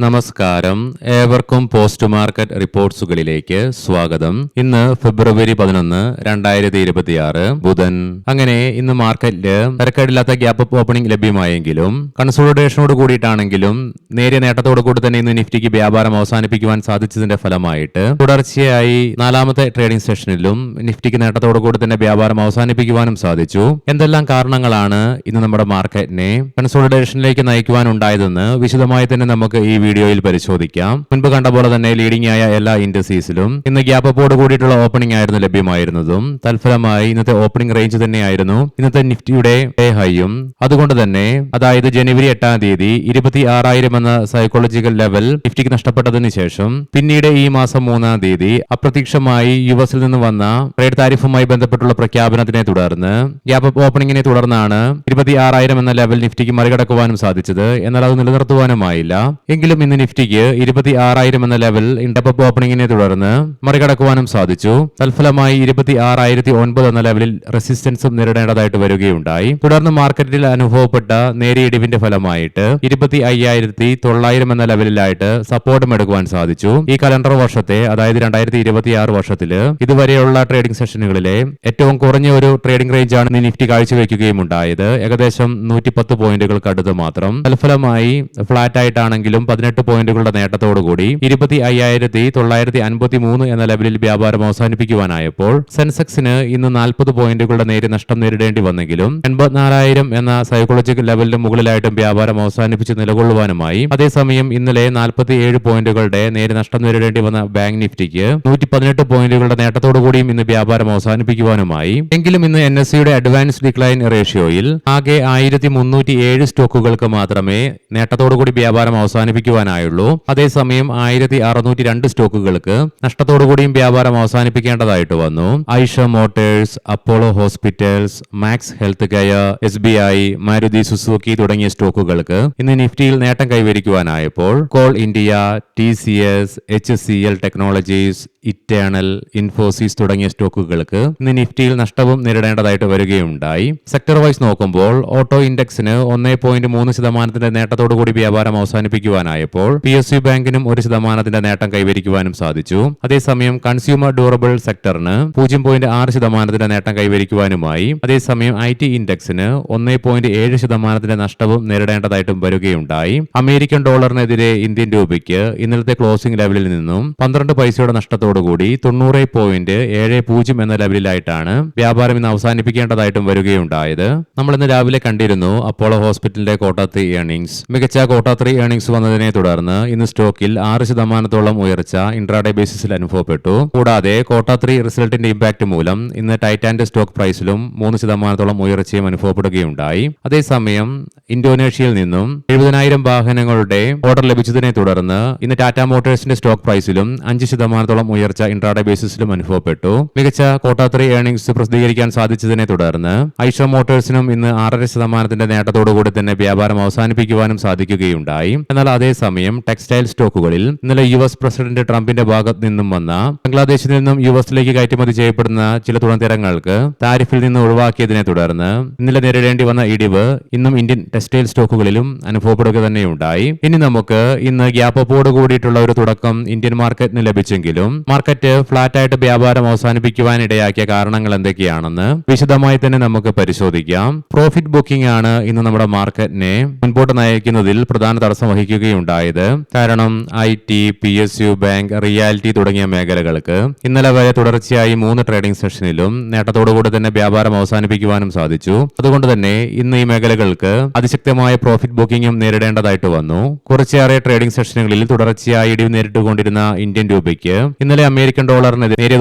നമസ്കാരം, ഏവർക്കും post market റിപ്പോർട്ട്സുകളിലേക്ക് സ്വാഗതം. ഇന്ന് ഫെബ്രുവരി 11, 2026 ബുധൻ. അങ്ങനെ ഇന്ന് മാർക്കറ്റില് തിരക്കേടില്ലാത്ത ഗ്യാപ്പ് അപ്പ് ഓപ്പണിംഗ് ലഭ്യമായെങ്കിലും കൺസോളിഡേഷനോട് കൂടിയിട്ടാണെങ്കിലും നേരിയ നേട്ടത്തോടു കൂടി തന്നെ ഇന്ന് നിഫ്റ്റിക്ക് വ്യാപാരം അവസാനിപ്പിക്കുവാൻ സാധിച്ചതിന്റെ ഫലമായിട്ട് തുടർച്ചയായി നാലാമത്തെ ട്രേഡിംഗ് സെഷനിലും നിഫ്റ്റിക്ക് നേട്ടത്തോടു കൂടി തന്നെ വ്യാപാരം അവസാനിപ്പിക്കുവാനും സാധിച്ചു. എന്തെല്ലാം കാരണങ്ങളാണ് ഇന്ന് നമ്മുടെ മാർക്കറ്റിനെ കൺസോളിഡേഷനിലേക്ക് നയിക്കുവാനുണ്ടായതെന്ന് വിശദമായി തന്നെ നമുക്ക് ഈ വീഡിയോയിൽ പരിശോധിക്കാം. മുൻപ് കണ്ട പോലെ തന്നെ ലീഡിംഗ് ആയ എല്ലാ ഇൻഡസ്ട്രീസിലും ഇന്ന് ഗ്യാപ്പ് അപ്പോട് കൂടിയിട്ടുള്ള ഓപ്പണിംഗ് ആയിരുന്നു ലഭ്യമായിരുന്നതും തൽഫലമായി ഇന്നത്തെ ഓപ്പണിംഗ് റേഞ്ച് തന്നെയായിരുന്നു ഇന്നത്തെ നിഫ്റ്റിയുടെ ഹൈയും. അതുകൊണ്ട് തന്നെ അതായത് ജനുവരി 8-ാം തീയതി 26,000 എന്ന സൈക്കോളജിക്കൽ ലെവൽ നിഫ്റ്റിക്ക് നഷ്ടപ്പെട്ടതിന് ശേഷം പിന്നീട് ഈ മാസം 3-ാം തീയതി അപ്രത്യക്ഷമായി യുഎസിൽ നിന്ന് വന്ന ട്രേഡ് താരിഫുമായി ബന്ധപ്പെട്ടുള്ള പ്രഖ്യാപനത്തിനെ തുടർന്ന് ഗ്യാപ്പ് അപ്പ് ഓപ്പണിംഗിനെ തുടർന്നാണ് 26,000 എന്ന ലെവൽ നിഫ്റ്റിക്ക് മറികടക്കുവാനും സാധിച്ചത്. എന്നാൽ അത് നിലനിർത്തുവാനുമായില്ല. എങ്കിലും ഇന്ന് നിഫ്റ്റിക്ക് 26,000 എന്ന ലെവൽ ഗ്യാപ്പ് അപ്പ് ഓപ്പണിംഗിനെ തുടർന്ന് മറികടക്കുവാനും സാധിച്ചു. തൽഫലമായി 26,009 എന്ന ലെവലിൽ റെസിസ്റ്റൻസും നേരിടേണ്ടതായിട്ട് വരികയുണ്ടായി. തുടർന്ന് മാർക്കറ്റിൽ അനുഭവപ്പെട്ട നേരിയ ഇടിവിന്റെ ഫലമായിട്ട് 25,900 എന്ന ലെവലിലായിട്ട് സപ്പോർട്ടും എടുക്കുവാൻ സാധിച്ചു. ഈ കലണ്ടർ വർഷത്തെ അതായത് 2026 വർഷത്തില് ഇതുവരെയുള്ള ട്രേഡിംഗ് സെഷനുകളിലെ ഏറ്റവും കുറഞ്ഞ ഒരു ട്രേഡിംഗ് റേഞ്ചാണ് നിഫ്റ്റി കാഴ്ചവെക്കുകയും ഉണ്ടായത്. ഏകദേശം 110 പോയിന്റുകൾക്ക് അടുത്ത് മാത്രം. തൽഫലമായി ഫ്ലാറ്റ് ആയിട്ടാണെങ്കിലും 18 പോയിന്റുകളുടെ നേട്ടത്തോടുകൂടി 25,953 എന്ന ലെവലിൽ വ്യാപാരം അവസാനിപ്പിക്കുവാനായപ്പോൾ സെൻസെക്സിന് ഇന്ന് 40 പോയിന്റുകളുടെ നേരിയ നഷ്ടം നേരിടേണ്ടി വന്നെങ്കിലും 84,000 എന്ന സൈക്കോളജിക്കൽ ലെവലിന് മുകളിലായിട്ടും വ്യാപാരം അവസാനിപ്പിച്ച് നിലകൊള്ളുവാനുമായി. അതേസമയം ഇന്നലെ 47 പോയിന്റുകളുടെ നേരിയ നഷ്ടം നേരിടേണ്ടി വന്ന ബാങ്ക് നിഫ്റ്റിക്ക് 118 പോയിന്റുകളുടെ നേട്ടത്തോടുകൂടിയും ഇന്ന് വ്യാപാരം അവസാനിപ്പിക്കുവാനുമായി. എങ്കിലും ഇന്ന് NSEയുടെ അഡ്വാൻസ് ഡിക്ലൈൻ റേഷ്യോയിൽ ആകെ 1,307 സ്റ്റോക്കുകൾക്ക് മാത്രമേ നേട്ടത്തോടുകൂടി വ്യാപാരം അവസാനിപ്പിക്കുവാനായുള്ളൂ. അതേസമയം 1,602 സ്റ്റോക്കുകൾക്ക് നഷ്ടത്തോടുകൂടിയും വ്യാപാരം അവസാനിപ്പിക്കേണ്ടതായിട്ട് വന്നു. Eicher motors, Apollo hospitals, Max health care, SBI, Maruti Suzuki തുടങ്ങിയ സ്റ്റോക്കുകൾക്ക് ഇന്ന് നിഫ്റ്റിയിൽ നേട്ടം കൈവരിക്കുവാനായപ്പോൾ Coal India, TCS, HCL technologies, Eternal, Infosys തുടങ്ങിയ സ്റ്റോക്കുകൾക്ക് ഇന്ന് നിഫ്റ്റിയിൽ നഷ്ടവും നേരിടേണ്ടതായിട്ട് വരികയുണ്ടായി. സെക്ടർ വൈസ് നോക്കുമ്പോൾ ഓട്ടോ ഇൻഡെക്സിന് 1.3% നേട്ടത്തോടുകൂടി വ്യാപാരം അവസാനിപ്പിക്കുവാനായപ്പോൾ PSU ബാങ്കിനും 1% നേട്ടം കൈവരിക്കുവാനും സാധിച്ചു. അതേസമയം കൺസ്യൂമർ ഡ്യൂറബിൾ സെക്ടറിന് 0.6% നേട്ടം കൈവരിക്കുവാനുമായി. അതേസമയം IT ഇൻഡെക്സിന് 1.7% നഷ്ടവും നേരിടേണ്ടതായിട്ടും വരികയുണ്ടായി. അമേരിക്കൻ ഡോളറിനെതിരെ ഇന്ത്യൻ രൂപയ്ക്ക് ഇന്നലത്തെ ക്ലോസിംഗ് ലെവലിൽ നിന്നും 12 പൈസയുടെ നഷ്ടത്തോടുകൂടി 90.70 എന്ന ലെവലിലായിട്ടാണ് വ്യാപാരം ഇന്ന് അവസാനിപ്പിക്കേണ്ടതായിട്ടും വരികയുണ്ടായത്. നമ്മൾ ഇന്ന് രാവിലെ കണ്ടിരുന്നു അപ്പോളോ ഹോസ്പിറ്റലിന്റെ Q3 ഏർണിംഗ്സ്. മികച്ച Q3 ഏർണിംഗ്സ് വന്നതിനെ തുടർന്ന് ഇന്ന് സ്റ്റോക്കിൽ 6% ഉയർച്ച ഇൻട്രാഡേ ബേസിസിൽ അനുഭവപ്പെട്ടു. കൂടാതെ Q3 റിസൾട്ടിന്റെ ഇമ്പാക്ട് മൂലം ഇന്ന് ടൈറ്റാന്റെ സ്റ്റോക്ക് പ്രൈസിലും 3% ഉയർച്ചയും അനുഭവപ്പെടുകയുണ്ടായി. അതേസമയം ഇന്തോനേഷ്യയിൽ നിന്നും 70,000 വാഹനങ്ങളുടെ ഓർഡർ ലഭിച്ചതിനെ തുടർന്ന് ഇന്ന് ടാറ്റ മോട്ടോഴ്സിന്റെ സ്റ്റോക്ക് പ്രൈസിലും 5% ഉയർച്ച ഇൻട്രാഡേ ബേസിസിലും അനുഭവപ്പെട്ടു. മികച്ച Q3 ഏർണിംഗ്സ് പ്രസിദ്ധീകരിക്കാൻ സാധിച്ചതിനെ തുടർന്ന് ഐഷ മോട്ടോഴ്സിനും ഇന്ന് 6% നേട്ടത്തോടുകൂടി തന്നെ വ്യാപാരം അവസാനിപ്പിക്കുവാനും സാധിക്കുകയുണ്ടായി. എന്നാൽ അതേസമയം ടെക്സ്റ്റൈൽ സ്റ്റോക്കുകളിൽ ഇന്നലെ US പ്രസിഡന്റ് ട്രംപിന്റെ ഭാഗത്ത് നിന്നും വന്ന ബംഗ്ലാദേശിൽ നിന്നും US-ലേക്ക് കയറ്റുമതി ചെയ്യപ്പെടുന്ന ചില തുണത്തരങ്ങൾക്ക് താരിഫിൽ നിന്ന് ഒഴിവാക്കിയതിനെ തുടർന്ന് ഇന്നലെ നേരിടേണ്ടി വന്ന ഇടിവ് ഇന്നും ഇന്ത്യൻ ടെക്സ്റ്റൈൽ സ്റ്റോക്കുകളിലും അനുഭവപ്പെടുക തന്നെയുണ്ടായി. ഇനി നമുക്ക് ഇന്ന് ഗ്യാപ്പ് അപ്പോട് കൂടിയിട്ടുള്ള ഒരു തുടക്കം ഇന്ത്യൻ മാർക്കറ്റിന് ലഭിച്ചെങ്കിലും മാർക്കറ്റ് ഫ്ലാറ്റ് ആയിട്ട് വ്യാപാരം അവസാനിപ്പിക്കുവാൻ ഇടയാക്കിയ കാരണങ്ങൾ എന്തൊക്കെയാണെന്ന് വിശദമായി തന്നെ നമുക്ക് പരിശോധിക്കാം. പ്രോഫിറ്റ് ബുക്കിംഗ് ആണ് ഇന്ന് നമ്മുടെ മാർക്കറ്റിനെ മുൻപോട്ട് നയിക്കുന്നതിൽ പ്രധാന തടസ്സം വഹിക്കുകയുണ്ടായത്. കാരണം IT, PSU ബാങ്ക്, റിയാലിറ്റി തുടങ്ങിയ മേഖലകൾക്ക് ഇന്നലെ വരെ തുടർച്ചയായി 3 ട്രേഡിംഗ് സെഷനിലും നേട്ടത്തോടുകൂടി തന്നെ വ്യാപാരം അവസാനിപ്പിക്കുവാനും സാധിച്ചു. അതുകൊണ്ട് തന്നെ ഇന്ന് ഈ മേഖലകൾക്ക് അതിശക്തമായ പ്രോഫിറ്റ് ബുക്കിംഗും നേരിടേണ്ടതായിട്ട് വന്നു. കുറച്ചേറെ ട്രേഡിംഗ് സെഷനുകളിൽ തുടർച്ചയായി ഇടിവ് നേരിട്ടുകൊണ്ടിരുന്ന ഇന്ത്യൻ രൂപയ്ക്ക് ഇന്നലെ അമേരിക്കൻ ഡോളറിനെതിരെ നേരിയ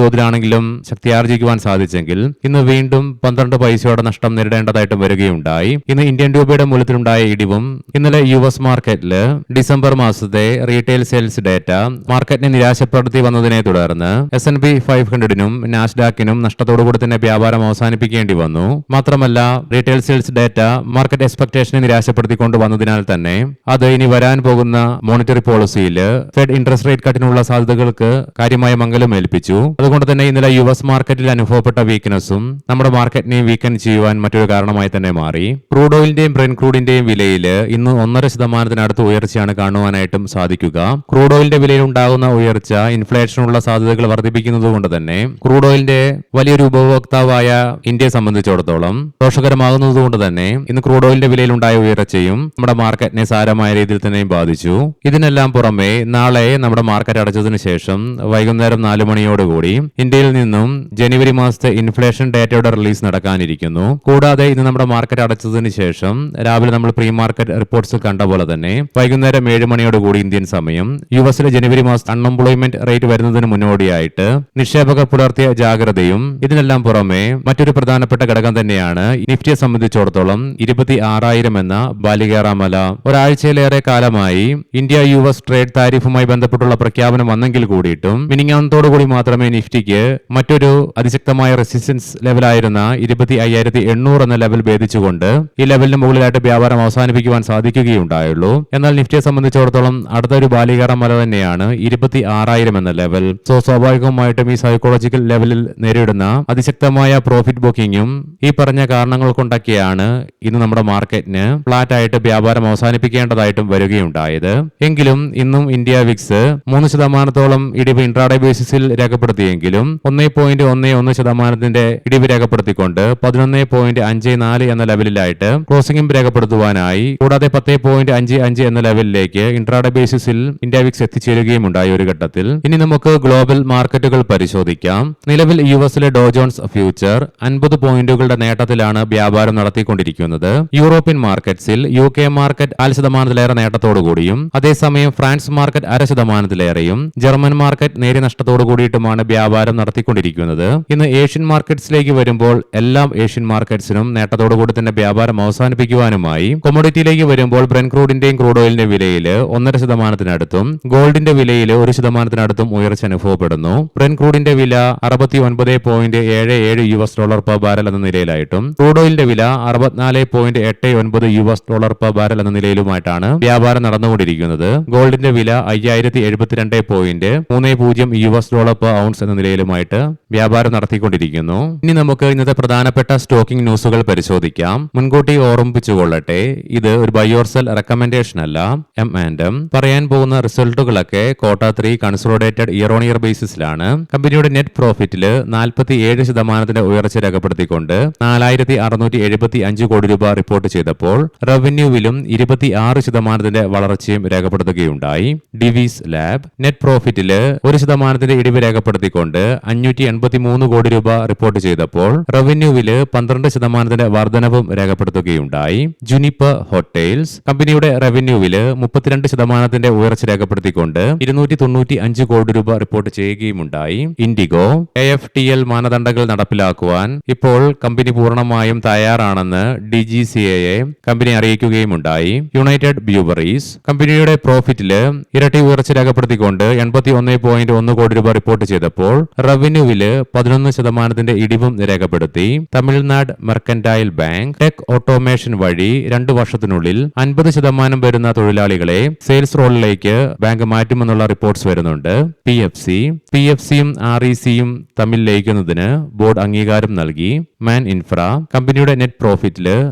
തോതിലാണെങ്കിലും ശക്തിയാർജിക്കുവാൻ സാധിച്ചെങ്കിൽ ഇന്ന് വീണ്ടും 12 പൈസയോടെ നഷ്ടം നേരിടേണ്ടതായിട്ട് വരികയുണ്ടായി. ഇന്ന് ഇന്ത്യൻ രൂപയുടെ മൂല്യത്തിലുണ്ടായ ഇടിവും ഇന്നലെ US മാർക്കറ്റില് ഡിസംബർ മാസത്തെ റീറ്റെയിൽ സെയിൽസ് ഡേറ്റ മാർക്കറ്റിനെ നിരാശപ്പെടുത്തി വന്നതിനെ തുടർന്ന് S&P 500-നും നാസ്ഡാക്കിനും നഷ്ടത്തോടുകൂടി തന്നെ വ്യാപാരം അവസാനിപ്പിക്കേണ്ടി വന്നു. മാത്രമല്ല റീറ്റെയിൽ സെയിൽസ് ഡേറ്റ മാർക്കറ്റ് എക്സ്പെക്ടേഷനെ നിരാശപ്പെടുത്തിക്കൊണ്ട് വന്നതിനാൽ തന്നെ അത് അത് ഇനി വരാൻ പോകുന്ന മോണിറ്ററി പോളിസിയിൽ ഫെഡ് ഇൻട്രസ്റ്റ് റേറ്റ് കട്ടിനുള്ള സാധ്യതകൾക്ക് കാര്യമായ മംഗലം ഏൽപ്പിച്ചു. അതുകൊണ്ട് തന്നെ ഇന്നലെ US മാർക്കറ്റിൽ അനുഭവപ്പെട്ട വീക്ക്നെസ്സും നമ്മുടെ മാർക്കറ്റിനെ വീക്കൻ ചെയ്യുവാൻ മറ്റൊരു കാരണമായി തന്നെ മാറി. ക്രൂഡ് ഓയിലിന്റെയും ബ്രെന്റ് ക്രൂഡിന്റെയും വിലയിൽ ഇന്ന് 1.5% ഉയർച്ചയാണ് കാണുവാനായിട്ടും സാധിക്കുക. ക്രൂഡ് ഓയിലിന്റെ വിലയിൽ ഉണ്ടാകുന്ന ഉയർച്ച ഇൻഫ്ലേഷനുള്ള സാധ്യതകൾ വർദ്ധിപ്പിക്കുന്നതുകൊണ്ട് തന്നെ ക്രൂഡ് ഓയിലിന്റെ വലിയൊരു ഉപഭോക്താവായ ഇന്ത്യയെ സംബന്ധിച്ചിടത്തോളം ദോഷകരമാകുന്നതുകൊണ്ട് തന്നെ ഇന്ന് ക്രൂഡ് ഓയിലിന്റെ വിലയിൽ ഉണ്ടായ ഉയർച്ചയും നമ്മുടെ മാർക്കറ്റിനെ സാരമായ രീതിയിൽ തന്നെയും ബാധിച്ചു. ഇതിനെല്ലാം പുറമെ നാളെ നമ്മുടെ മാർക്കറ്റ് അടച്ചതിനു ശേഷം വൈകുന്നേരം 4 മണിയോടുകൂടി ഇന്ത്യയിൽ നിന്നും ജനുവരി മാസത്തെ ഇൻഫ്ലേഷൻ ഡേറ്റയുടെ റിലീസ് നടക്കാനിരിക്കുന്നു. കൂടാതെ ഇന്ന് നമ്മുടെ മാർക്കറ്റ് അടച്ചതിനു ശേഷം രാവിലെ നമ്മൾ പ്രീ മാർക്കറ്റ് റിപ്പോർട്ട്സ് കണ്ട പോലെ തന്നെ വൈകുന്നേരം 7 മണിയോടുകൂടി ഇന്ത്യൻ സമയം US ജനുവരി മാസം അൺഎംപ്ലോയ്മെന്റ് റേറ്റ് വരുന്നതിന് മുന്നോടിയായിട്ട് നിക്ഷേപകർ പുലർത്തിയ ജാഗ്രതയും ഇതിനെല്ലാം പുറമെ മറ്റൊരു പ്രധാനപ്പെട്ട ഘടകം തന്നെയാണ് നിഫ്റ്റിയെ സംബന്ധിച്ചിടത്തോളം 26,000 എന്ന ബാലികേറാമല. ഒരാഴ്ചയിലേറെ കാലമായി ഇന്ത്യ US ട്രേഡ് താരിഫുമായി ബന്ധപ്പെട്ടുള്ള പ്രഖ്യാപനം വന്നെങ്കിൽ കൂടിയിട്ടും മിനിങ്ങാന്നത്തോടുകൂടി മാത്രമേ നിഫ്റ്റിക്ക് മറ്റൊരു അതിശക്തമായ റെസിസ്റ്റൻസ് ലെവലായിരുന്ന 25,800 എന്ന ലെവൽ ഭേദിച്ചുകൊണ്ട് ഈ ലെവലിന് മുകളിലായിട്ട് വ്യാപാരം അവസാനിപ്പിക്കുവാൻ സാധിക്കുകയുണ്ടായുള്ളൂ. എന്നാൽ നിഫ്റ്റിയെ സംബന്ധിച്ചിടത്തോളം അടുത്തൊരു ബാലികേറാമല തന്നെയാണ് 26,000 എന്ന ലെവൽ. സ്വാഭാവികമായിട്ടും ഈ സൈക്കോളജിക്കൽ ലെവലിൽ നേരിടുന്ന അതിശക്തമായ പ്രോഫിറ്റ് ബുക്കിങ്ങും ഈ പറഞ്ഞ കാരണങ്ങൾ കൊണ്ടൊക്കെയാണ് ഇന്ന് നമ്മുടെ മാർക്കറ്റിന് ഫ്ലാറ്റ് ആയിട്ട് വ്യാപാരം അവസാനിപ്പിക്കേണ്ടതായിട്ടും വരികയുണ്ടായത്. എങ്കിലും ഇന്നും ഇന്ത്യ വിക്സ് 3% ഇടിവ് ഇൻട്രാഡേ ബേസിസിൽ രേഖപ്പെടുത്തിയെങ്കിലും 1.11% ഇടിവ് രേഖപ്പെടുത്തിക്കൊണ്ട് 11.54 എന്ന ലെവലിലായിട്ട് ക്ലോസിംഗും രേഖപ്പെടുത്തുവാനായി, കൂടാതെ 10.55 എന്ന ലെവലിലേക്ക് ഇൻട്രാഡേ ബേസിസിൽ ഇന്ത്യ വിക്സ് എത്തിച്ചേരുകയും ഉണ്ടായ ഒരു ഘട്ടത്തിൽ. ഇനി നമുക്ക് ഗ്ലോബൽ മാർക്കറ്റുകൾ പരിശോധിക്കാം. നിലവിൽ യുഎസിലെ ഡോ ജോൺസ് ഫ്യൂച്ചർ 50 പോയിന്റുകളുടെ നേട്ടത്തിലാണ് വ്യാപാരം നടത്തിക്കൊണ്ടിരിക്കുന്നത്. യൂറോപ്യൻ മാർക്കറ്റ്സിൽ UK മാർക്കറ്റ് 4% നേട്ടത്തോടുകൂടിയും അതേസമയം ഫ്രാൻസ് മാർക്കറ്റ് 0.5%ലേറെയും ജർമ്മൻ മാർക്കറ്റ് നേരിയ നഷ്ടത്തോടു കൂടിയിട്ടുമാണ് വ്യാപാരം നടത്തിക്കൊണ്ടിരിക്കുന്നത്. ഇന്ന് ഏഷ്യൻ മാർക്കറ്റ്സിലേക്ക് വരുമ്പോൾ എല്ലാ ഏഷ്യൻ മാർക്കറ്റ്സിനും നേട്ടത്തോടുകൂടി തന്നെ വ്യാപാരം അവസാനിപ്പിക്കുവാനുമായി. കൊമോഡിറ്റിയിലേക്ക് വരുമ്പോൾ ബ്രെന്റ് ക്രൂഡിന്റെയും ക്രൂഡ് ഓയിലിന്റെ വിലയിൽ 1.5%-അടുത്തും ഗോൾഡിന്റെ വിലയിൽ 1%-അടുത്തും ഉയർച്ച അനുഭവപ്പെടുന്നു. ബ്രെന്റ് ക്രൂഡിന്റെ വില $69.77 പെർ ബാരൽ എന്ന നിലയിലായിട്ടും ക്രൂഡ് ഓയിലിന്റെ വില $64.89 പെർ ബാരൽ എന്ന നിലയിലുമായിട്ടാണ് വ്യാപാരം നടന്നുകൊണ്ടിരിക്കുന്നത്. ഗോൾഡിന്റെ വില $5072.30 പെർ ഔൺസ് എന്ന നിലയിലുമായിട്ട് വ്യാപാരം നടത്തിക്കൊണ്ടിരിക്കുന്നു. ഇനി നമുക്ക് ഇന്നത്തെ പ്രധാനപ്പെട്ട സ്റ്റോക്കിംഗ് ന്യൂസുകൾ പരിശോധിക്കാം. മുൻകൂട്ടി ഓർമ്മിപ്പിച്ചുകൊള്ളട്ടെ, ഇത് ഒരു ബൈ ഓർ സെൽ റെക്കമെൻഡേഷൻ അല്ല. M&M പറയാൻ പോകുന്ന റിസൾട്ടുകളൊക്കെ Q3 consolidated year on year ബേസിസിലാണ്. കമ്പനിയുടെ നെറ്റ് പ്രോഫിറ്റിൽ 47% ഉയർച്ച രേഖപ്പെടുത്തിക്കൊണ്ട് 4,675 കോടി രൂപ റിപ്പോർട്ട് ചെയ്തപ്പോൾ റവന്യൂവിലും 26% വളർച്ചയും രേഖപ്പെടുത്തുകയുണ്ടായി. ഡിവിസ് ലാബ് നെറ്റ് പ്രോഫിറ്റിൽ 1% ഇടിവ് രേഖപ്പെടുത്തിക്കൊണ്ട് 583 കോടി രൂപ റിപ്പോർട്ട് ചെയ്തപ്പോൾ റവന്യൂവിൽ 12% വർധനവും രേഖപ്പെടുത്തുകയുണ്ടായി. ജുനിപ്പർ ഹോട്ടൽസ് കമ്പനിയുടെ റവന്യൂവിൽ 32% ഉയർച്ച രേഖപ്പെടുത്തിക്കൊണ്ട് 295 കോടി രൂപ റിപ്പോർട്ട് ചെയ്യുകയുമുണ്ടായി. ഇൻഡിഗോ AFTL മാനദണ്ഡങ്ങൾ നടപ്പിലാക്കുവാൻ ഇപ്പോൾ കമ്പനി പൂർണ്ണമായും തയ്യാറാണെന്ന് DGCA കമ്പനി അറിയിക്കുകയുമുണ്ടായി. യുണൈറ്റഡ് ബ്യൂവറീസ് കമ്പനിയുടെ പ്രോഫിറ്റിൽ ഇരട്ടി ഉയർച്ച രേഖപ്പെടുത്തിക്കൊണ്ട് 81.1 കോടി രൂപ റിപ്പോർട്ട് ചെയ്തപ്പോൾ റവന്യൂവിൽ 11% ഇടിവും രേഖപ്പെടുത്തി. Tamil Nadu mercantile bank tech automation വഴി 2 വർഷത്തിനുള്ളിൽ 50% വരുന്ന തൊഴിലാളികളെ സെയിൽസ് റോളിലേക്ക് ബാങ്ക് മാറ്റുമെന്നുള്ള റിപ്പോർട്ട്സ് വരുന്നുണ്ട്. PFCയും RECയും തമ്മിൽ ലയിക്കുന്നതിന് ബോർഡ് അംഗീകാരം നൽകി. മാൻ ഇൻഫ്ര കമ്പനിയുടെ നെറ്റ് പ്രോഫിറ്റിൽ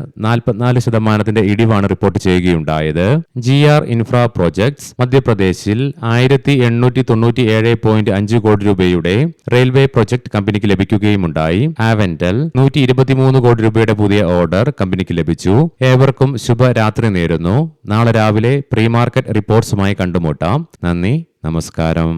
44% ഇടിവാണ് റിപ്പോർട്ട് ചെയ്യുകയുണ്ടായത്. GR ഇൻഫ്ര പ്രോജക്ട്സ് മധ്യപ്രദേശിൽ 1,897.5 കോടി രൂപയുടെ റെയിൽവേ പ്രൊജക്ട് കമ്പനിക്ക് ലഭിക്കുകയുമുണ്ടായി. ആവന്റൽ 123 കോടി രൂപയുടെ പുതിയ ഓർഡർ കമ്പനിക്ക് ലഭിച്ചു. ഏവർക്കും ശുഭരാത്രി നേരുന്നു. നാളെ രാവിലെ പ്രീ മാർക്കറ്റ് റിപ്പോർട്ട്സുമായി കണ്ടുമുട്ടാം. നന്ദി, നമസ്കാരം.